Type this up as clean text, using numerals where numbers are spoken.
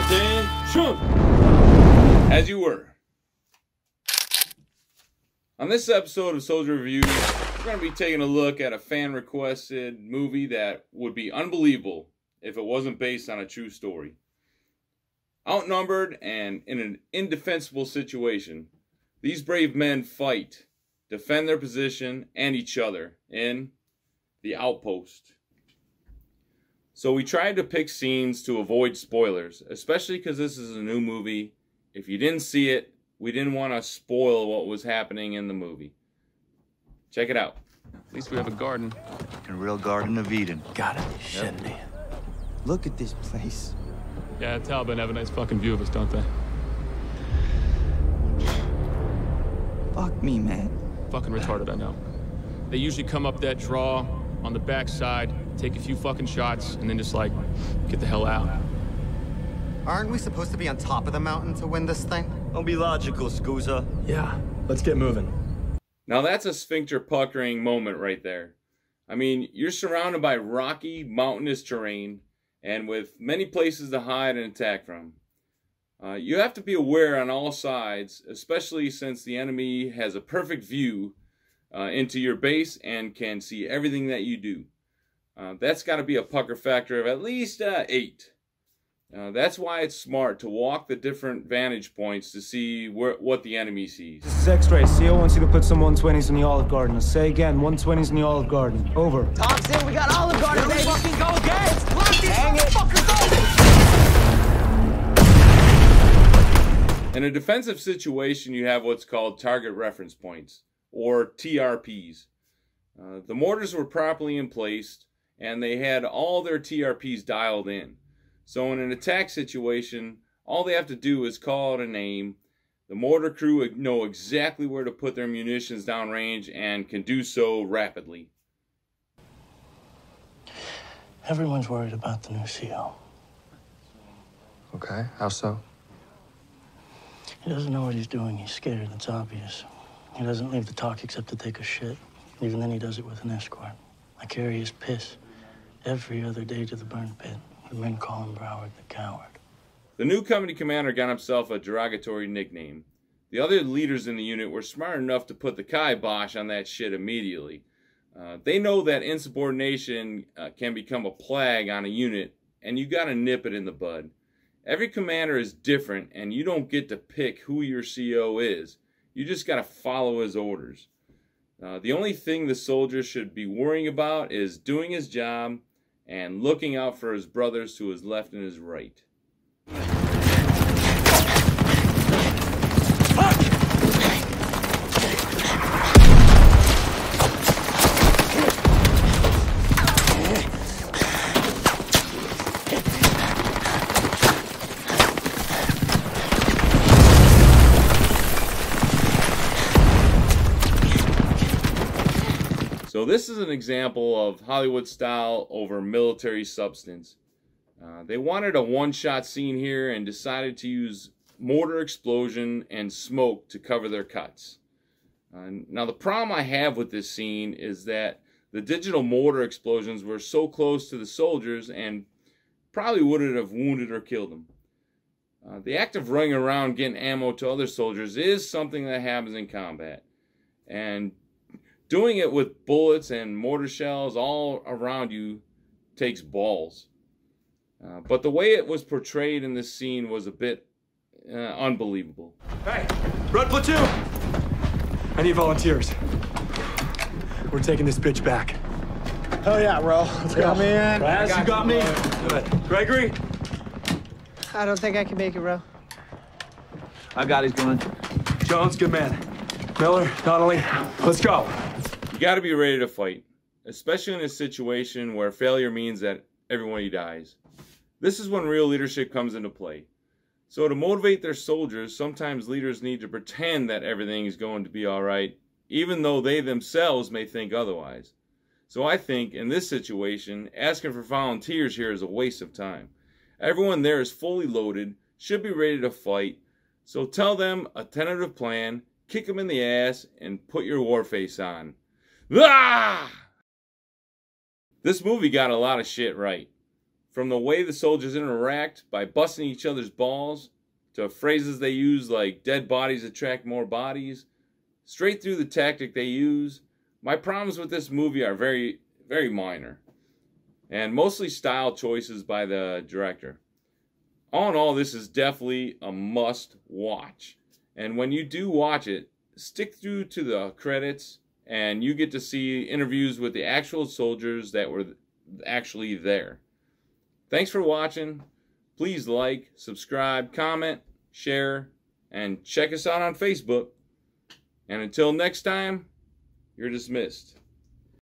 Attention! As you were. On this episode of Soldier Reviews, we're going to be taking a look at a fan-requested movie that would be unbelievable if it wasn't based on a true story. Outnumbered and in an indefensible situation, these brave men fight, defend their position and each other in the Outpost. So we tried to pick scenes to avoid spoilers, especially because this is a new movie. If you didn't see it, we didn't want to spoil what was happening in the movie. Check it out. At least we have a garden. A real Garden of Eden. Gotta be shitting me. Look at this place. Yeah, Taliban have a nice fucking view of us, don't they? Fuck me, man. Fucking retarded, I know. They usually come up that draw on the backside, take a few fucking shots, and then just like, get the hell out. Aren't we supposed to be on top of the mountain to win this thing? Don't be logical, Scooza. Yeah, let's get moving. Now that's a sphincter puckering moment right there. I mean, you're surrounded by rocky, mountainous terrain, and with many places to hide and attack from. You have to be aware on all sides, especially since the enemy has a perfect view into your base and can see everything that you do. That's got to be a pucker factor of at least 8. That's why it's smart to walk the different vantage points to see what the enemy sees. This is X-Ray. CO wants you to put some 120s in the Olive Garden. I'll say again, 120s in the Olive Garden. Over. Thompson, we got Olive Garden, baby! Fucking go again! Let's lock this motherfucker In a defensive situation, you have what's called target reference points, or TRPs. The mortars were properly in place, and they had all their TRPs dialed in. So in an attack situation, all they have to do is call out a name. The mortar crew know exactly where to put their munitions downrange and can do so rapidly. Everyone's worried about the new CO. Okay, how so? He doesn't know what he's doing. He's scared. It's obvious. He doesn't leave the talk except to take a shit. Even then, he does it with an escort. I carry his piss every other day to the burn pit. The men call him Broward the Coward. The new company commander got himself a derogatory nickname. The other leaders in the unit were smart enough to put the kibosh on that shit immediately. They know that insubordination can become a plague on a unit, and you gotta nip it in the bud. Every commander is different, and you don't get to pick who your CO is. You just gotta follow his orders. The only thing the soldier should be worrying about is doing his job and looking out for his brothers to his left and his right. So this is an example of Hollywood style over military substance. They wanted a one-shot scene here and decided to use mortar explosion and smoke to cover their cuts. Now the problem I have with this scene is that the digital mortar explosions were so close to the soldiers and probably wouldn't have wounded or killed them. The act of running around getting ammo to other soldiers is something that happens in combat. And doing it with bullets and mortar shells all around you takes balls. But the way it was portrayed in this scene was a bit unbelievable. Hey, Red Platoon! I need volunteers. We're taking this bitch back. Hell yeah, bro. Let's go. Man. Raz, you got me? Good. Gregory? I don't think I can make it, bro. I got his gun. Jones, good man. Miller, Donnelly, let's go. You got to be ready to fight, especially in a situation where failure means that everyone dies. This is when real leadership comes into play. So to motivate their soldiers, sometimes leaders need to pretend that everything is going to be all right, even though they themselves may think otherwise. So I think in this situation, asking for volunteers here is a waste of time. Everyone there is fully loaded, should be ready to fight. So tell them a tentative plan, kick them in the ass, and put your war face on. Ah! This movie got a lot of shit right. From the way the soldiers interact by busting each other's balls, to phrases they use like dead bodies attract more bodies, straight through the tactic they use, my problems with this movie are very, very minor, and mostly style choices by the director. All in all, this is definitely a must watch. And when you do watch it, stick through to the credits and you get to see interviews with the actual soldiers that were actually there. Thanks for watching. Please like, subscribe, comment, share, and check us out on Facebook. And until next time, you're dismissed.